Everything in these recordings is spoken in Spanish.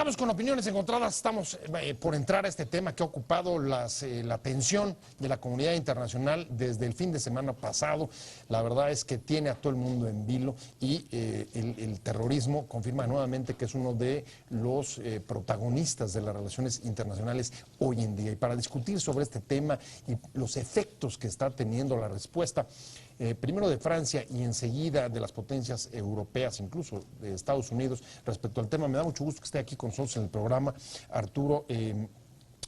Arrancamos con opiniones encontradas. Estamos por entrar a este tema que ha ocupado la atención de la comunidad internacional desde el fin de semana pasado. La verdad es que tiene a todo el mundo en vilo y el terrorismo confirma nuevamente que es uno de los protagonistas de las relaciones internacionales hoy en día. Y para discutir sobre este tema y los efectos que está teniendo la respuesta, primero de Francia y enseguida de las potencias europeas, incluso de Estados Unidos, respecto al tema, me da mucho gusto que esté aquí con nosotros en el programa Arturo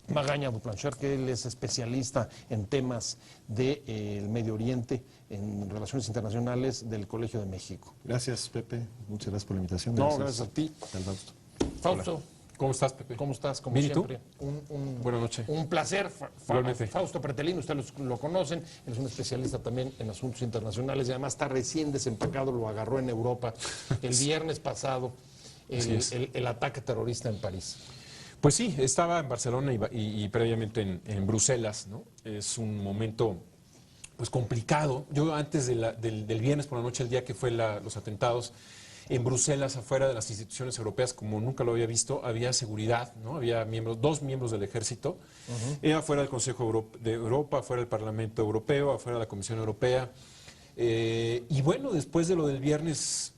Magaña Duplancher, que él es especialista en temas del Medio Oriente, en relaciones internacionales del Colegio de México. Gracias, Pepe. Muchas gracias por la invitación. Gracias a ti. Fausto. Fausto. Hola. ¿Cómo estás, Pepe? ¿Cómo estás? Como Bien, siempre. Buenas noches. Un placer. Igualmente. Fausto Pretelín, ustedes lo conocen, él es un especialista también en asuntos internacionales y además está recién desempacado, lo agarró en Europa el viernes pasado, el ataque terrorista en París. Pues sí, estaba en Barcelona y previamente en Bruselas, ¿no? Es un momento pues complicado. Yo antes del viernes por la noche, el día que fue los atentados, en Bruselas, afuera de las instituciones europeas, como nunca lo había visto, había seguridad, ¿no? Había dos miembros del ejército, afuera del Consejo de Europa, afuera del Parlamento Europeo, afuera de la Comisión Europea. Y bueno, después de lo del viernes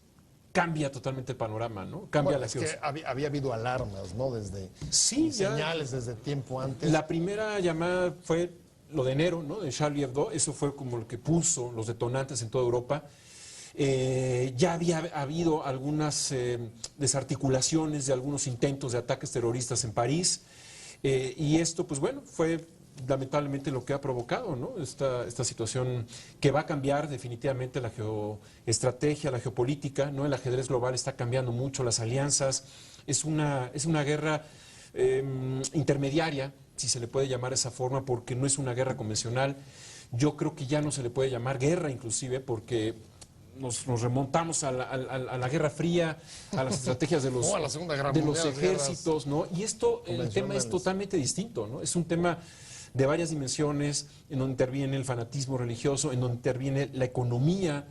cambia totalmente el panorama, ¿no? Cambia Es que había habido alarmas, ¿no? Señales desde tiempo antes. La primera llamada fue lo de enero, ¿no? De Charlie Hebdo, eso fue como lo que puso los detonantes en toda Europa. Ya había habido algunas desarticulaciones de algunos intentos de ataques terroristas en París, y esto, pues bueno, fue lamentablemente lo que ha provocado, ¿no? Esta situación que va a cambiar definitivamente la geoestrategia, la geopolítica, ¿no? El ajedrez global está cambiando mucho, las alianzas, es una guerra intermediaria, si se le puede llamar de esa forma, porque no es una guerra convencional. Yo creo que ya no se le puede llamar guerra, inclusive, porque nos remontamos a la Guerra Fría, a las estrategias de los, a la Segunda Guerra de Mundial, los ejércitos, ¿no? Y el tema es totalmente distinto, ¿no? Es un tema de varias dimensiones, en donde interviene el fanatismo religioso, en donde interviene la economía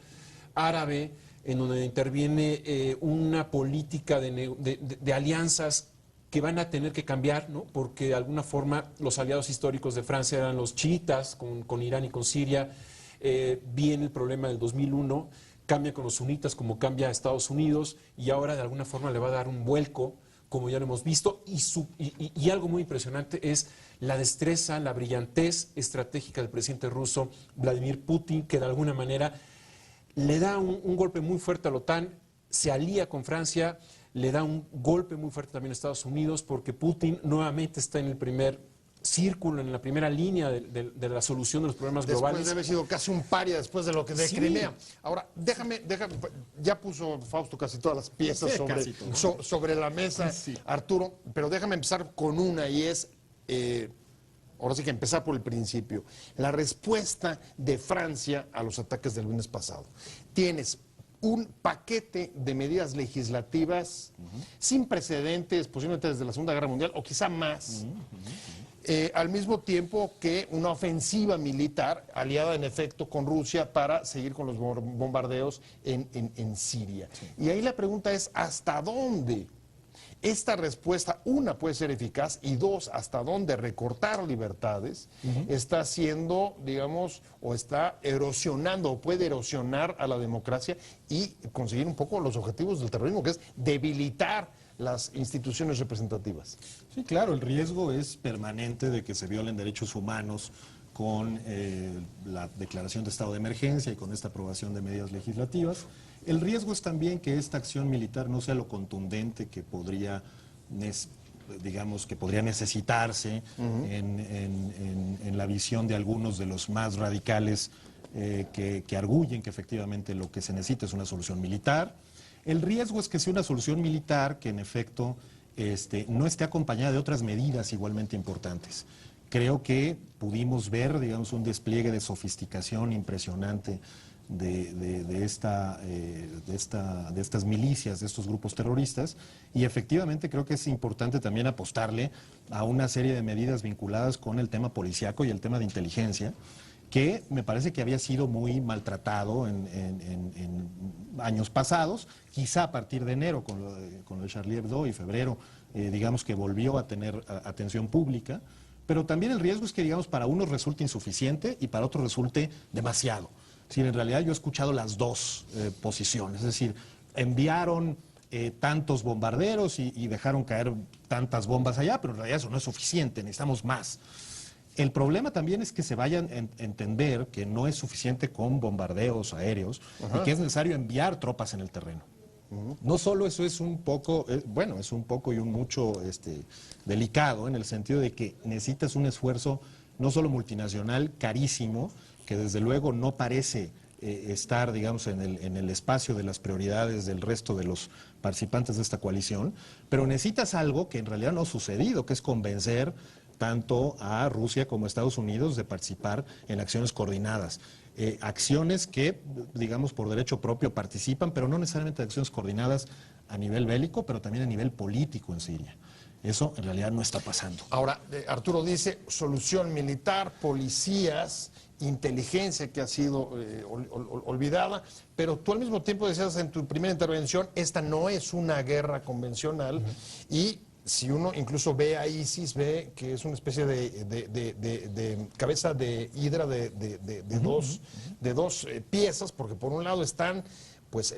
árabe, en donde interviene una política de alianzas que van a tener que cambiar, ¿no? Porque de alguna forma los aliados históricos de Francia eran los chiitas, con Irán y con Siria. Viene el problema del 2001, cambia con los sunitas como cambia Estados Unidos, y ahora de alguna forma le va a dar un vuelco, como ya lo hemos visto, y algo muy impresionante es la destreza, la brillantez estratégica del presidente ruso Vladimir Putin, que de alguna manera le da un golpe muy fuerte a la OTAN, se alía con Francia, le da un golpe muy fuerte también a Estados Unidos, porque Putin nuevamente está en el primer círculo, en la primera línea de la solución de los problemas globales. Después de haber sido casi un paria después de lo que de Sí. Crimea. Ahora, déjame, ya puso Fausto casi todas las piezas sobre la mesa, Arturo, pero déjame empezar con una y es, ahora sí que empezar por el principio, la respuesta de Francia a los ataques del lunes pasado. Tienes un paquete de medidas legislativas sin precedentes, posiblemente desde la Segunda Guerra Mundial, o quizá más, al mismo tiempo que una ofensiva militar aliada en efecto con Rusia para seguir con los bombardeos en Siria. Sí. Y ahí la pregunta es, ¿hasta dónde esta respuesta, una, puede ser eficaz, y dos, hasta dónde recortar libertades está haciendo, digamos, o está erosionando o puede erosionar a la democracia y conseguir un poco los objetivos del terrorismo, que es debilitar las instituciones representativas? Sí, claro, el riesgo es permanente de que se violen derechos humanos con la declaración de estado de emergencia y con esta aprobación de medidas legislativas. El riesgo es también que esta acción militar no sea lo contundente que podría, digamos, que podría necesitarse en la visión de algunos de los más radicales que arguyen que efectivamente lo que se necesita es una solución militar. El riesgo es que sea una solución militar que en efecto no esté acompañada de otras medidas igualmente importantes. Creo que pudimos ver, digamos, un despliegue de sofisticación impresionante de estas milicias, de estos grupos terroristas, y efectivamente creo que es importante también apostarle a una serie de medidas vinculadas con el tema policíaco y el tema de inteligencia, que me parece que había sido muy maltratado en años pasados, quizá a partir de enero con lo de Charlie Hebdo y febrero digamos que volvió a tener atención pública, pero también el riesgo es que, digamos, para unos resulte insuficiente y para otros resulte demasiado. Es decir, en realidad yo he escuchado las dos posiciones, es decir, enviaron tantos bombarderos y dejaron caer tantas bombas allá, pero en realidad eso no es suficiente, necesitamos más. El problema también es que se vayan a entender que no es suficiente con bombardeos aéreos y que es necesario enviar tropas en el terreno. No solo eso es un poco, bueno, es un poco y un mucho delicado en el sentido de que necesitas un esfuerzo no solo multinacional carísimo, que desde luego no parece estar, digamos, en el espacio de las prioridades del resto de los participantes de esta coalición, pero necesitas algo que en realidad no ha sucedido, que es convencer tanto a Rusia como a Estados Unidos de participar en acciones coordinadas. Acciones que, digamos, por derecho propio participan, pero no necesariamente acciones coordinadas a nivel bélico, pero también a nivel político en Siria. Eso en realidad no está pasando. Ahora, Arturo dice solución militar, policías, inteligencia que ha sido olvidada, pero tú al mismo tiempo decías en tu primera intervención, esta no es una guerra convencional y si uno incluso ve a ISIS, ve que es una especie de cabeza de hidra de dos piezas, porque por un lado están pues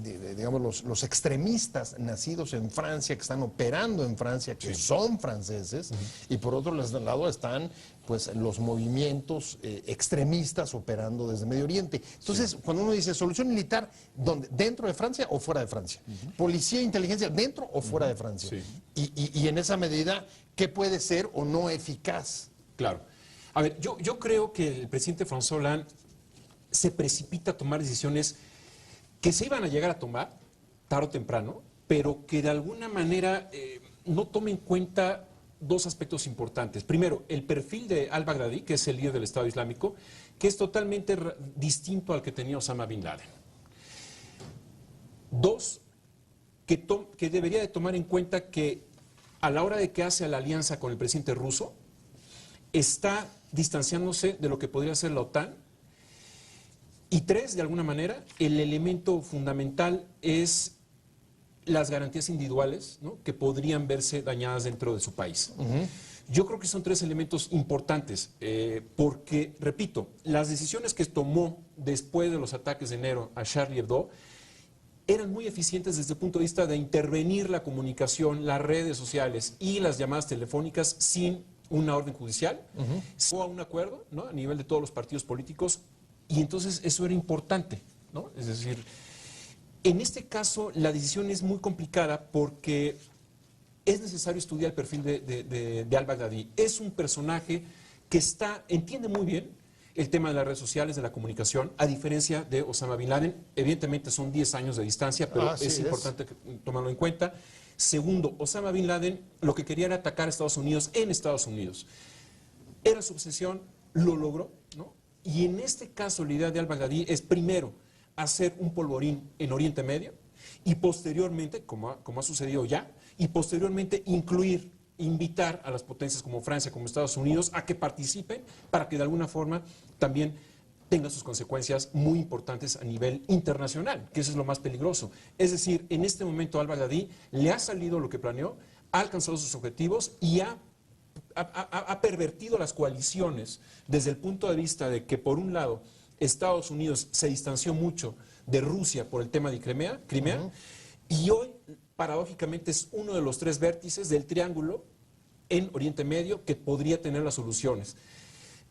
digamos, los extremistas nacidos en Francia, que están operando en Francia, que son franceses, y por otro lado están pues los movimientos extremistas operando desde Medio Oriente. Entonces, cuando uno dice solución militar, ¿dónde? ¿Dentro de Francia o fuera de Francia? Policía e inteligencia, ¿dentro o fuera de Francia? Y en esa medida, ¿qué puede ser o no eficaz? Claro. A ver, yo creo que el presidente François Hollande se precipita a tomar decisiones que se iban a llegar a tomar tarde o temprano, pero que de alguna manera no toma en cuenta dos aspectos importantes. Primero, el perfil de al-Baghdadi, que es el líder del Estado Islámico, que es totalmente distinto al que tenía Osama Bin Laden. Dos, que debería de tomar en cuenta que a la hora de que hace la alianza con el presidente ruso, está distanciándose de lo que podría ser la OTAN. Y tres, de alguna manera, el elemento fundamental es las garantías individuales, ¿no?, que podrían verse dañadas dentro de su país. Yo creo que son tres elementos importantes, porque, repito, las decisiones que tomó después de los ataques de enero a Charlie Hebdo eran muy eficientes desde el punto de vista de intervenir la comunicación, las redes sociales y las llamadas telefónicas sin una orden judicial. Se llegó a un acuerdo, ¿no?, a nivel de todos los partidos políticos. Y entonces eso era importante, ¿no? Es decir, en este caso la decisión es muy complicada porque es necesario estudiar el perfil de al-Baghdadi. Es un personaje que entiende muy bien el tema de las redes sociales, de la comunicación, a diferencia de Osama Bin Laden. Evidentemente son 10 años de distancia, pero es importante tomarlo en cuenta. Segundo, Osama Bin Laden lo que quería era atacar a Estados Unidos en Estados Unidos. Era su obsesión, lo logró, ¿no? Y en este caso la idea de al-Baghdadi es primero hacer un polvorín en Oriente Medio y posteriormente, como ha sucedido ya, y posteriormente invitar a las potencias como Francia, como Estados Unidos a que participen para que de alguna forma también tenga sus consecuencias muy importantes a nivel internacional, que eso es lo más peligroso. Es decir, en este momento al-Baghdadi le ha salido lo que planeó, ha alcanzado sus objetivos y ha pervertido las coaliciones desde el punto de vista de que, por un lado, Estados Unidos se distanció mucho de Rusia por el tema de Crimea, y hoy, paradójicamente, es uno de los tres vértices del triángulo en Oriente Medio que podría tener las soluciones.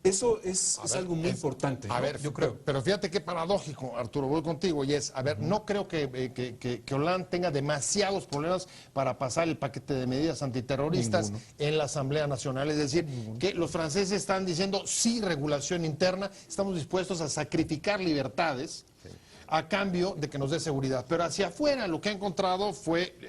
Eso es algo muy importante, ¿no? A ver, yo creo. Pero fíjate qué paradójico, Arturo, voy contigo, y es, a ver, no creo que Hollande tenga demasiados problemas para pasar el paquete de medidas antiterroristas en la Asamblea Nacional. Es decir, que los franceses están diciendo, sí, regulación interna, estamos dispuestos a sacrificar libertades a cambio de que nos dé seguridad. Pero hacia afuera lo que ha encontrado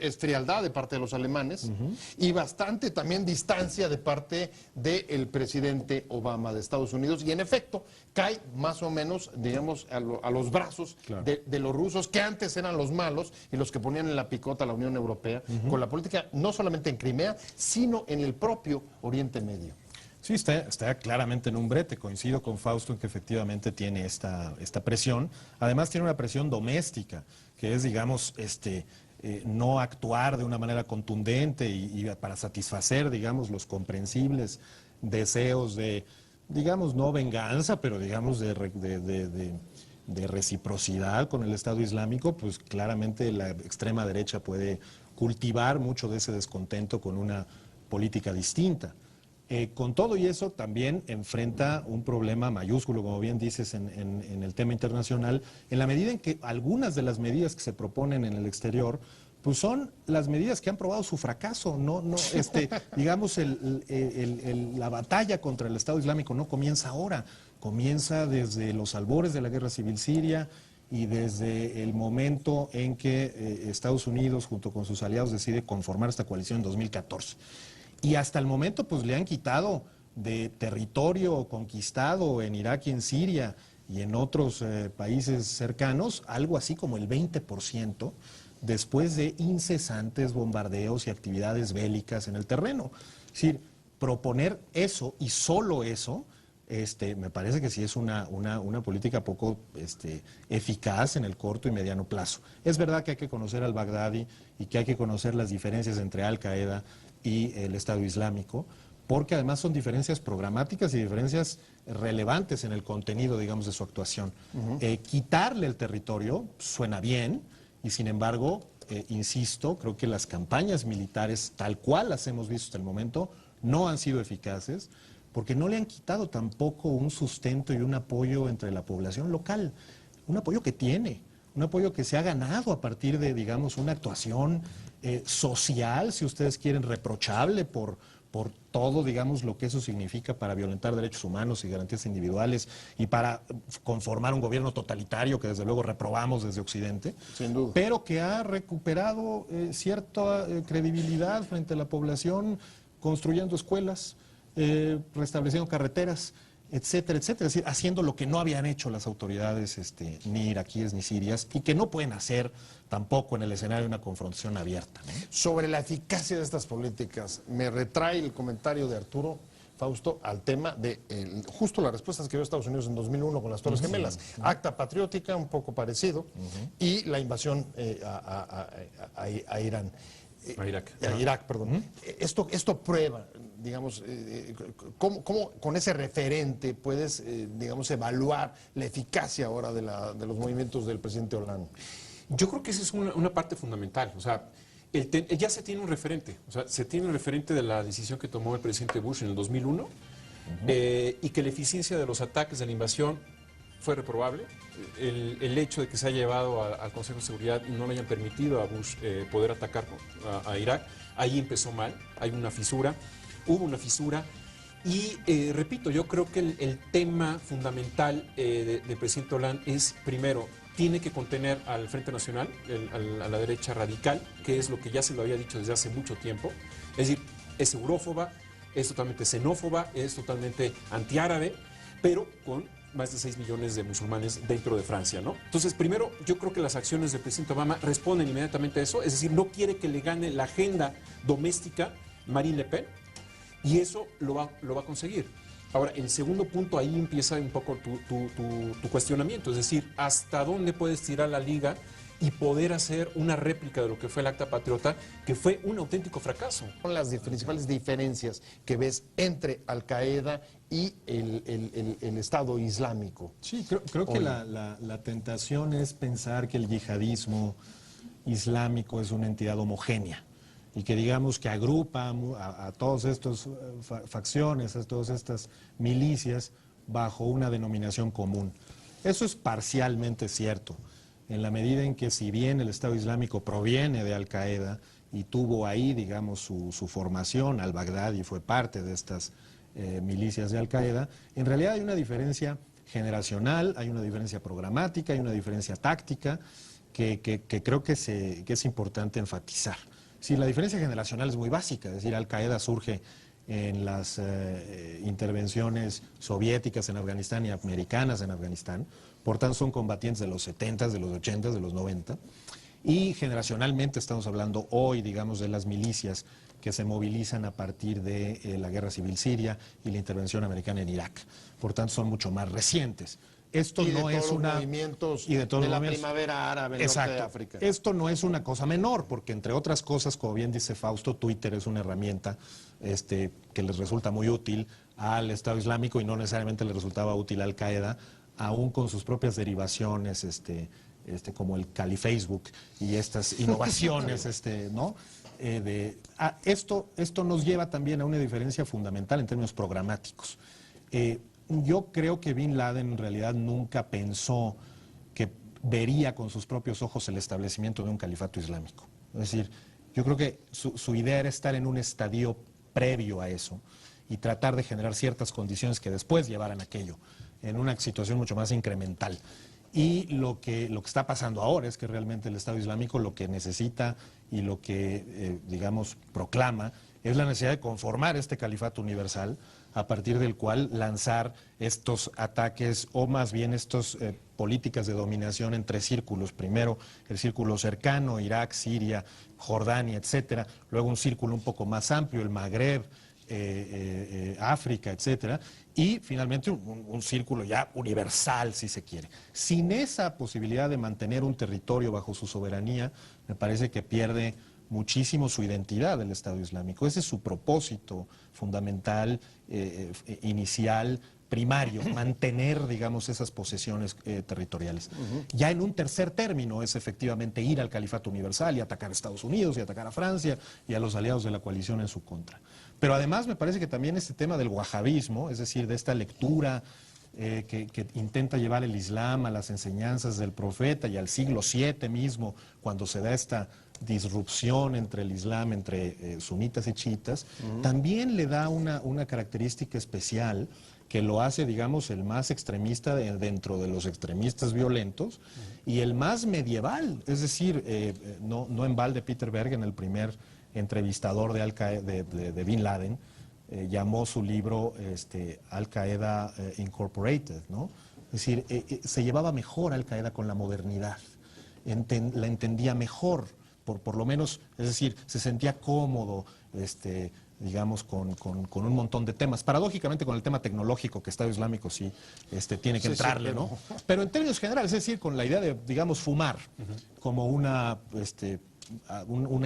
es frialdad de parte de los alemanes y bastante también distancia de parte del presidente Obama de Estados Unidos. Y en efecto, cae más o menos, digamos, a los brazos de los rusos, que antes eran los malos y los que ponían en la picota a la Unión Europea, con la política no solamente en Crimea, sino en el propio Oriente Medio. Sí, está claramente en un brete. Coincido con Fausto en que efectivamente tiene esta presión. Además tiene una presión doméstica, que es, digamos, no actuar de una manera contundente y para satisfacer, digamos, los comprensibles deseos de, digamos, no venganza, pero digamos de reciprocidad con el Estado Islámico, pues claramente la extrema derecha puede cultivar mucho de ese descontento con una política distinta. Con todo y eso también enfrenta un problema mayúsculo, como bien dices, en el tema internacional, en la medida en que algunas de las medidas que se proponen en el exterior pues son las medidas que han probado su fracaso. Digamos, la batalla contra el Estado Islámico no comienza ahora, comienza desde los albores de la guerra civil siria y desde el momento en que Estados Unidos, junto con sus aliados, decide conformar esta coalición en 2014. Y hasta el momento, pues le han quitado de territorio conquistado en Irak y en Siria y en otros países cercanos, algo así como el 20%, después de incesantes bombardeos y actividades bélicas en el terreno. Es decir, proponer eso y solo eso, me parece que sí es una política poco eficaz en el corto y mediano plazo. Es verdad que hay que conocer al Baghdadi y que hay que conocer las diferencias entre Al-Qaeda y el Estado Islámico, porque además son diferencias programáticas y diferencias relevantes en el contenido, digamos, de su actuación. Quitarle el territorio suena bien, y sin embargo, insisto, creo que las campañas militares, tal cual las hemos visto hasta el momento, no han sido eficaces, porque no le han quitado tampoco un sustento y un apoyo entre la población local, un apoyo que tiene, un apoyo que se ha ganado a partir de, digamos, una actuación social, si ustedes quieren, reprochable por todo, digamos, lo que eso significa para violentar derechos humanos y garantías individuales y para conformar un gobierno totalitario que desde luego reprobamos desde Occidente, sin duda, pero que ha recuperado cierta credibilidad frente a la población, construyendo escuelas, restableciendo carreteras, etcétera, etcétera. Es decir, haciendo lo que no habían hecho las autoridades ni iraquíes ni sirias y que no pueden hacer tampoco en el escenario de una confrontación abierta, ¿no? Sobre la eficacia de estas políticas, me retrae el comentario de Arturo Fausto al tema de justo las respuestas que dio Estados Unidos en 2001 con las Torres Gemelas. Acta patriótica, un poco parecido, y la invasión a Irán. A Irak. A Irak, perdón. Esto prueba, digamos, cómo con ese referente puedes, digamos, evaluar la eficacia ahora de los movimientos del presidente Hollande. Yo creo que esa es una parte fundamental. O sea, ya se tiene un referente. O sea, se tiene un referente de la decisión que tomó el presidente Bush en el 2001 y que la eficiencia de los ataques de la invasión fue reprobable. El hecho de que se haya llevado al Consejo de Seguridad y no le hayan permitido a Bush poder atacar a Irak, ahí empezó mal, hay una fisura, hubo una fisura. Y repito, yo creo que el tema fundamental del presidente Hollande es, primero, tiene que contener al Frente Nacional, a la derecha radical, que es lo que ya se lo había dicho desde hace mucho tiempo. Es decir, es eurófoba, es totalmente xenófoba, es totalmente antiárabe, pero con más de 6 millones de musulmanes dentro de Francia, ¿no? Entonces, primero, yo creo que las acciones del presidente Obama responden inmediatamente a eso, es decir, no quiere que le gane la agenda doméstica Marine Le Pen, y eso lo va a conseguir. Ahora, el segundo punto, ahí empieza un poco tu cuestionamiento, es decir, ¿hasta dónde puedes tirar la liga y poder hacer una réplica de lo que fue el Acta Patriota, que fue un auténtico fracaso? Son las principales diferencias que ves entre Al-Qaeda y el Estado Islámico. Sí, creo que la tentación es pensar que el yihadismo islámico es una entidad homogénea y que digamos que agrupa a todas estas facciones, a todas estas milicias bajo una denominación común. Eso es parcialmente cierto, en la medida en que si bien el Estado Islámico proviene de Al-Qaeda y tuvo ahí, digamos, su formación, al-Baghdadi fue parte de estas milicias de Al-Qaeda, en realidad hay una diferencia generacional, hay una diferencia programática, hay una diferencia táctica que creo que es importante enfatizar. Sí, la diferencia generacional es muy básica, es decir, Al-Qaeda surge en las intervenciones soviéticas en Afganistán y americanas en Afganistán, por tanto son combatientes de los 70s, de los 80s, de los 90, y generacionalmente estamos hablando hoy, digamos, de las milicias que se movilizan a partir de la guerra civil siria y la intervención americana en Irak, por tanto son mucho más recientes. esto y de no es todos los una... movimientos y de todos los la movimientos. primavera árabe en norte de África. Esto no es una cosa menor, porque entre otras cosas, como bien dice Fausto, Twitter es una herramienta que les resulta muy útil al Estado Islámico y no necesariamente le resultaba útil a Al Qaeda, aún con sus propias derivaciones, como el Facebook y estas innovaciones, ¿no? Esto nos lleva también a una diferencia fundamental en términos programáticos. Yo creo que Bin Laden en realidad nunca pensó que vería con sus propios ojos el establecimiento de un califato islámico. Es decir, yo creo que su idea era estar en un estadio previo a eso y tratar de generar ciertas condiciones que después llevaran a aquello, en una situación mucho más incremental. Y lo que está pasando ahora es que realmente el Estado Islámico lo que necesita y lo que, digamos, proclama es la necesidad de conformar este califato universal, a partir del cual lanzar estos ataques o más bien estas políticas de dominación en tres círculos. Primero el círculo cercano, Irak, Siria, Jordania, etcétera. Luego un círculo un poco más amplio, el Magreb, África, etcétera. Y finalmente un círculo ya universal, si se quiere. Sin esa posibilidad de mantener un territorio bajo su soberanía, me parece que pierde muchísimo su identidad del Estado Islámico. Ese es su propósito fundamental, inicial, primario, mantener, digamos, esas posesiones territoriales. Ya en un tercer término es efectivamente ir al califato universal y atacar a Estados Unidos y atacar a Francia y a los aliados de la coalición en su contra. Pero además me parece que también este tema del wahabismo, es decir, de esta lectura que intenta llevar el Islam a las enseñanzas del profeta y al siglo VII mismo, cuando se da esta disrupción entre el Islam, entre sunitas y chiitas, también le da una característica especial que lo hace, digamos, el más extremista dentro de los extremistas violentos y el más medieval. Es decir, no en balde Peter Bergen, el primer entrevistador de Bin Laden, llamó su libro Al Qaeda Incorporated, ¿no? Es decir, se llevaba mejor Al Qaeda con la modernidad, la entendía mejor, por lo menos, es decir, se sentía cómodo, digamos, con un montón de temas. Paradójicamente, con el tema tecnológico, que Estado Islámico sí tiene que entrarle, ¿no? Pero en términos generales, es decir, con la idea de, digamos, fumar como una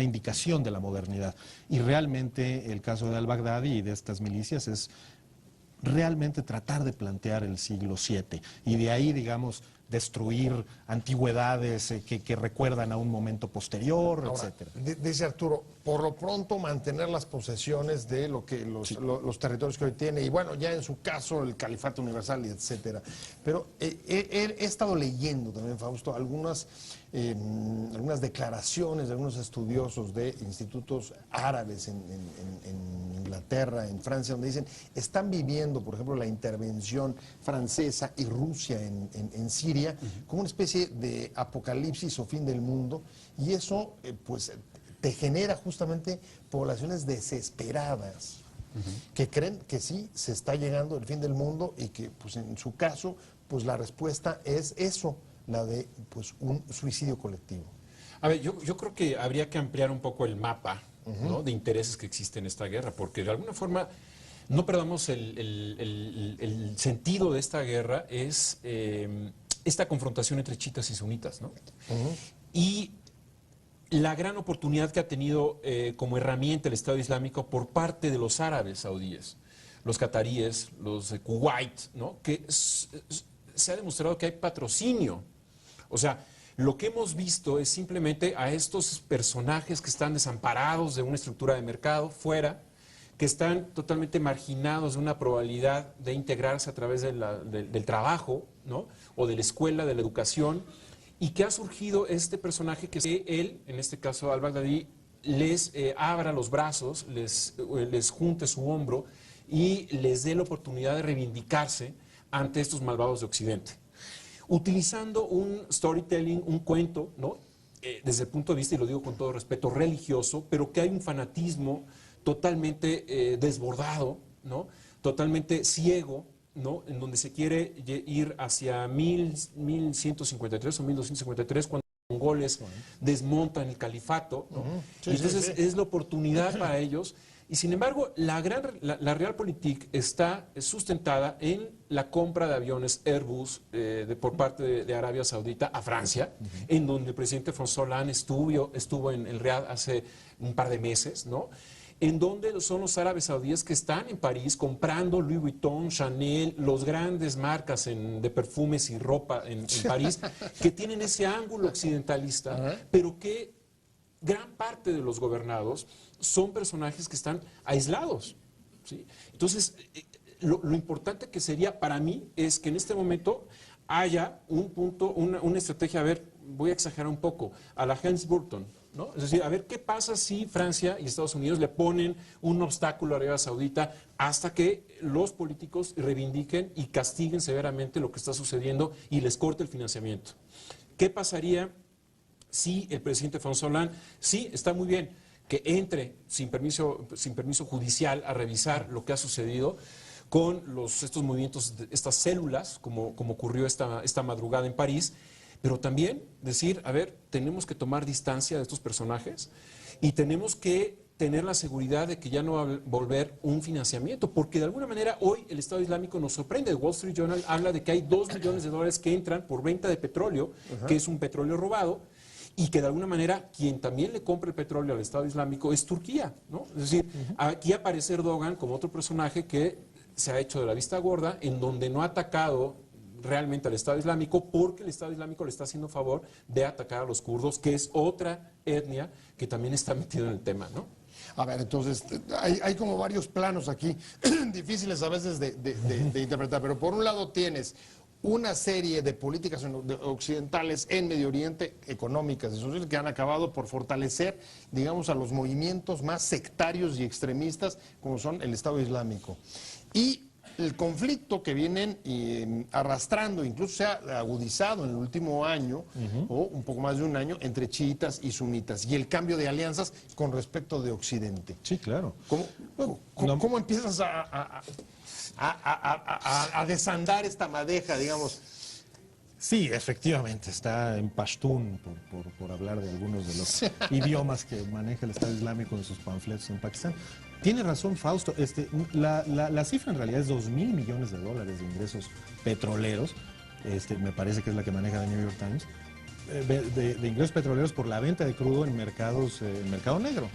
indicación de la modernidad. Y realmente el caso de al-Baghdadi y de estas milicias es realmente tratar de plantear el siglo VII y de ahí, digamos, destruir antigüedades que recuerdan a un momento posterior, etcétera. Dice Arturo, por lo pronto mantener las posesiones de lo que los territorios que hoy tiene, y bueno, ya en su caso el califato universal, etcétera. Pero he estado leyendo también, Fausto, algunas declaraciones de algunos estudiosos de institutos árabes en Inglaterra, en Francia, donde dicen, están viviendo, por ejemplo, la intervención francesa y Rusia en Siria, como una especie de apocalipsis o fin del mundo, y eso pues te genera justamente poblaciones desesperadas que creen que sí se está llegando el fin del mundo y que pues en su caso pues la respuesta es eso, la de pues un suicidio colectivo. A ver, yo creo que habría que ampliar un poco el mapa, ¿no?, de intereses que existe en esta guerra, porque de alguna forma no perdamos el sentido de esta guerra, es esta confrontación entre chiitas y sunitas, ¿no? Y la gran oportunidad que ha tenido como herramienta el Estado Islámico por parte de los árabes saudíes, los cataríes, los de Kuwait, ¿no?, que se ha demostrado que hay patrocinio. O sea, lo que hemos visto es simplemente a estos personajes que están desamparados de una estructura de mercado fuera, que están totalmente marginados de una probabilidad de integrarse a través del trabajo, ¿no?, o de la escuela, de la educación, y que ha surgido este personaje que él, en este caso al-Baghdadi, les abra los brazos, les junte su hombro y les dé la oportunidad de reivindicarse ante estos malvados de Occidente. Utilizando un storytelling, un cuento, ¿no?, desde el punto de vista, y lo digo con todo respeto, religioso, pero que hay un fanatismo totalmente desbordado, ¿no?, totalmente ciego, ¿no?, en donde se quiere ir hacia 1153 o 1253, cuando los mongoles desmontan el califato, ¿no? Y entonces es la oportunidad para ellos Y sin embargo, la Realpolitik está sustentada en la compra de aviones Airbus por parte de Arabia Saudita a Francia, en donde el presidente François Hollande estuvo en el Riad hace un par de meses, ¿no? En donde son los árabes saudíes que están en París comprando Louis Vuitton, Chanel, los grandes marcas de perfumes y ropa en París, que tienen ese ángulo occidentalista, pero que gran parte de los gobernados son personajes que están aislados, ¿sí? Entonces, lo importante que sería para mí es que en este momento haya un punto, una estrategia, a ver, voy a exagerar un poco, a la Hans Burton, ¿no? Es decir, a ver qué pasa si Francia y Estados Unidos le ponen un obstáculo a Arabia Saudita hasta que los políticos reivindiquen y castiguen severamente lo que está sucediendo y les corte el financiamiento. ¿Qué pasaría si el presidente François Hollande, sí, está muy bien que entre sin permiso judicial a revisar lo que ha sucedido con estos movimientos, estas células, como ocurrió esta madrugada en París, pero también decir, a ver, tenemos que tomar distancia de estos personajes y tenemos que tener la seguridad de que ya no va a volver un financiamiento, porque de alguna manera hoy el Estado Islámico nos sorprende. El Wall Street Journal habla de que hay 2 millones de dólares que entran por venta de petróleo, que es un petróleo robado, y que de alguna manera quien también le compra el petróleo al Estado Islámico es Turquía, ¿no? Es decir, aquí aparece Erdogan como otro personaje que se ha hecho de la vista gorda, en donde no ha atacado realmente al Estado Islámico, porque el Estado Islámico le está haciendo favor de atacar a los kurdos, que es otra etnia que también está metida en el tema, ¿no? A ver, entonces, hay como varios planos aquí, difíciles a veces de interpretar, pero por un lado tienes una serie de políticas occidentales en Medio Oriente, económicas y sociales, que han acabado por fortalecer, digamos, a los movimientos más sectarios y extremistas, como son el Estado Islámico. Y el conflicto que vienen arrastrando, incluso se ha agudizado en el último año, o un poco más de un año, entre chiitas y sunitas, y el cambio de alianzas con respecto de Occidente. Sí, claro. ¿Cómo empiezas a desandar esta madeja, digamos? Sí, efectivamente, está en pashtun, por hablar de algunos de los idiomas que maneja el Estado Islámico en sus panfletos en Pakistán. Tiene razón Fausto, la cifra en realidad es 2.000 millones de dólares de ingresos petroleros, me parece que es la que maneja The New York Times, de ingresos petroleros por la venta de crudo en mercados, en mercado negro.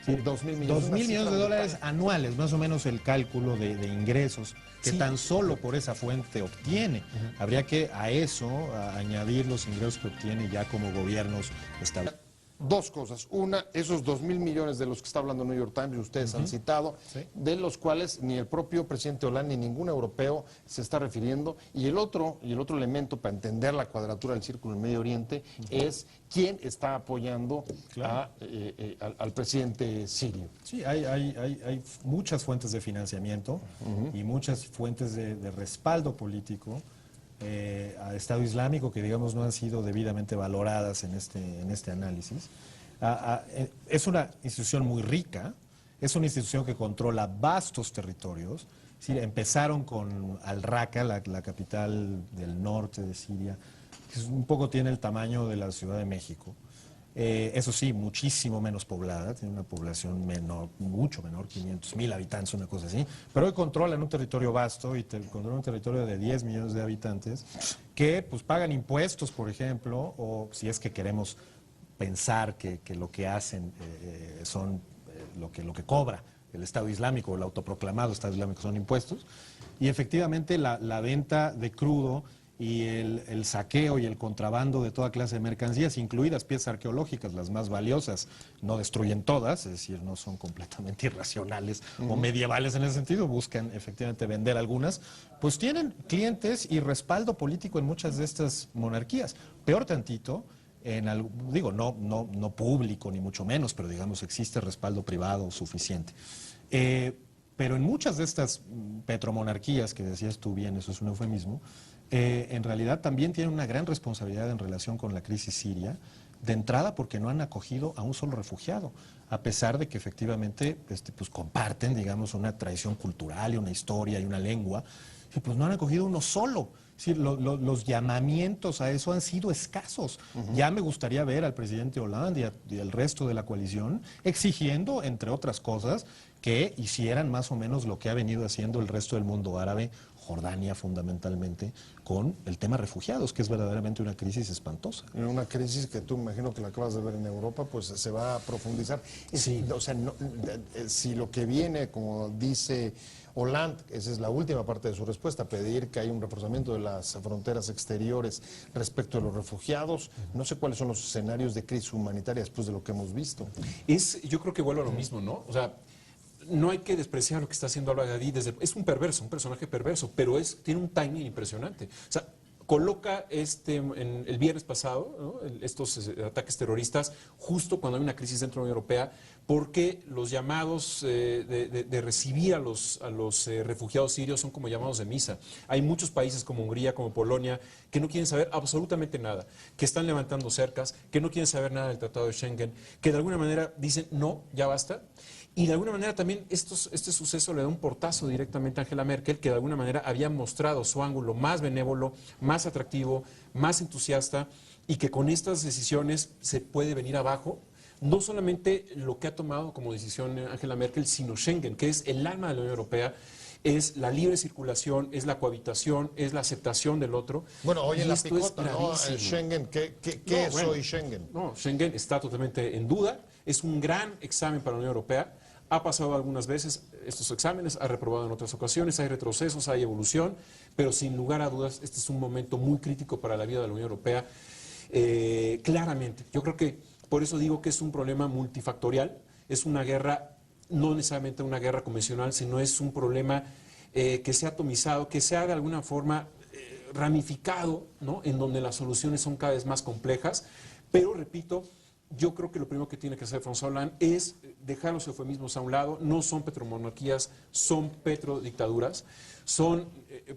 Sí, 2.000 millones, 2.000 millones de dólares anuales, más o menos el cálculo de ingresos que tan solo por esa fuente obtiene. Habría que a eso añadir los ingresos que obtiene ya como gobiernos establecidos. Dos cosas. Una, esos 2.000 millones de los que está hablando New York Times, y ustedes han citado, de los cuales ni el propio presidente Hollande ni ningún europeo se está refiriendo. Y el otro elemento para entender la cuadratura del círculo en Medio Oriente es quién está apoyando al presidente sirio. Sí, hay muchas fuentes de financiamiento y muchas fuentes de respaldo político al Estado Islámico que, digamos, no han sido debidamente valoradas en este análisis. Es una institución muy rica, es una institución que controla vastos territorios. Sí, empezaron con Al-Raqqa, la capital del norte de Siria, que un poco tiene el tamaño de la Ciudad de México. Eso sí, muchísimo menos poblada, tiene una población menor, mucho menor, 500.000 habitantes, una cosa así, pero hoy controlan un territorio vasto y controlan un territorio de 10 millones de habitantes que pues pagan impuestos, por ejemplo, o si es que queremos pensar que lo que hacen son lo que cobra el Estado Islámico o el autoproclamado Estado Islámico son impuestos, y efectivamente la venta de crudo y el saqueo y el contrabando de toda clase de mercancías, incluidas piezas arqueológicas, las más valiosas, no destruyen todas, es decir, no son completamente irracionales o medievales en ese sentido, buscan efectivamente vender algunas, pues tienen clientes y respaldo político en muchas de estas monarquías. Peor tantito, no público ni mucho menos, pero digamos existe respaldo privado suficiente. Pero en muchas de estas petromonarquías, que decías tú bien, eso es un eufemismo, en realidad también tienen una gran responsabilidad en relación con la crisis siria, de entrada porque no han acogido a un solo refugiado, a pesar de que efectivamente pues comparten, digamos, una tradición cultural y una historia y una lengua, y pues no han acogido uno solo. Sí, los llamamientos a eso han sido escasos. Ya me gustaría ver al presidente Hollande y al resto de la coalición exigiendo, entre otras cosas, que hicieran más o menos lo que ha venido haciendo el resto del mundo árabe, Jordania fundamentalmente, con el tema refugiados, que es verdaderamente una crisis espantosa. Una crisis que tú, imagino que la acabas de ver en Europa, pues se va a profundizar. Sí. O sea, si lo que viene, como dice Hollande, esa es la última parte de su respuesta, pedir que haya un reforzamiento de las fronteras exteriores respecto de los refugiados, no sé cuáles son los escenarios de crisis humanitaria después de lo que hemos visto. Yo creo que vuelve a lo mismo, ¿no? O sea, no hay que despreciar lo que está haciendo Al-Baghdadi. Es un perverso, un personaje perverso, pero tiene un timing impresionante. O sea, coloca el viernes pasado, ¿no?, estos ataques terroristas justo cuando hay una crisis dentro de la Unión Europea, porque los llamados de recibir a los refugiados sirios son como llamados de misa. Hay muchos países como Hungría, como Polonia, que no quieren saber absolutamente nada, que están levantando cercas, que no quieren saber nada del Tratado de Schengen, que de alguna manera dicen, no, ya basta. Y de alguna manera también este suceso le da un portazo directamente a Angela Merkel, que de alguna manera había mostrado su ángulo más benévolo, más atractivo, más entusiasta, y que con estas decisiones se puede venir abajo no solamente lo que ha tomado como decisión Angela Merkel, sino Schengen, que es el alma de la Unión Europea. Es la libre circulación, es la cohabitación, es la aceptación del otro. Bueno, hoy en la picota, ¿no? Schengen, ¿qué es hoy Schengen? No, Schengen está totalmente en duda. Es un gran examen para la Unión Europea. Ha pasado algunas veces estos exámenes, ha reprobado en otras ocasiones, hay retrocesos, hay evolución, pero sin lugar a dudas este es un momento muy crítico para la vida de la Unión Europea. Claramente, yo creo que por eso digo que es un problema multifactorial, es una guerra, no necesariamente una guerra convencional, sino es un problema que se ha atomizado, que se ha de alguna forma ramificado, ¿no?, en donde las soluciones son cada vez más complejas, pero repito, yo creo que lo primero que tiene que hacer François Hollande es dejar los eufemismos a un lado. No son petromonarquías, son petrodictaduras, son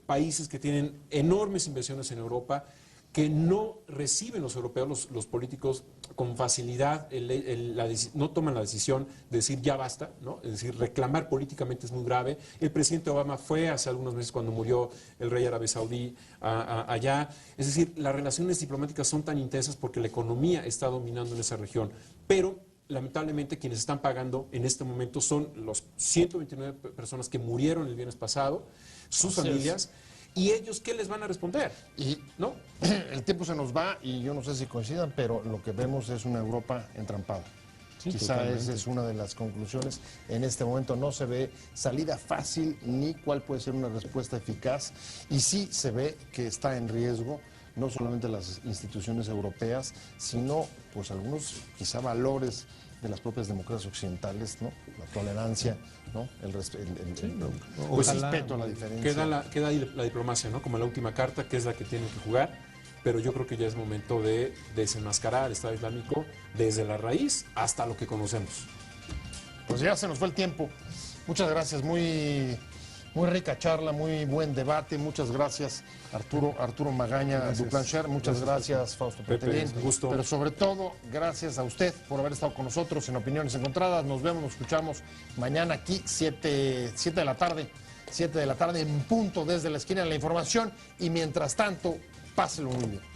países que tienen enormes inversiones en Europa, que no reciben los europeos, los políticos, con facilidad, no toman la decisión de decir ya basta, ¿no? Es decir, reclamar políticamente es muy grave. El presidente Obama fue hace algunos meses cuando murió el rey árabe saudí allá. Es decir, las relaciones diplomáticas son tan intensas porque la economía está dominando en esa región. Pero lamentablemente quienes están pagando en este momento son los 129 personas que murieron el viernes pasado, sus familias. ¿Y ellos qué les van a responder? Y ¿no? El tiempo se nos va y yo no sé si coincidan, pero lo que vemos es una Europa entrampada. Sí, quizá totalmente. Esa es una de las conclusiones. En este momento no se ve salida fácil ni cuál puede ser una respuesta eficaz. Y sí se ve que está en riesgo no solamente las instituciones europeas, sino pues algunos quizá valores de las propias democracias occidentales, ¿no? La tolerancia, ¿no? El respeto a la diferencia. Queda ahí la diplomacia, ¿no? Como la última carta, que es la que tienen que jugar, pero yo creo que ya es momento de desenmascarar al Estado Islámico desde la raíz hasta lo que conocemos. Pues ya se nos fue el tiempo. Muchas gracias, muy rica charla, muy buen debate. Muchas gracias, Arturo Magaña Duplancher. Muchas gracias, Fausto Petelín. Gusto. Pero sobre todo, gracias a usted por haber estado con nosotros en Opiniones Encontradas. Nos vemos, nos escuchamos mañana aquí, 7 de la tarde. 7 de la tarde en punto desde la esquina de la información. Y mientras tanto, páselo muy bien.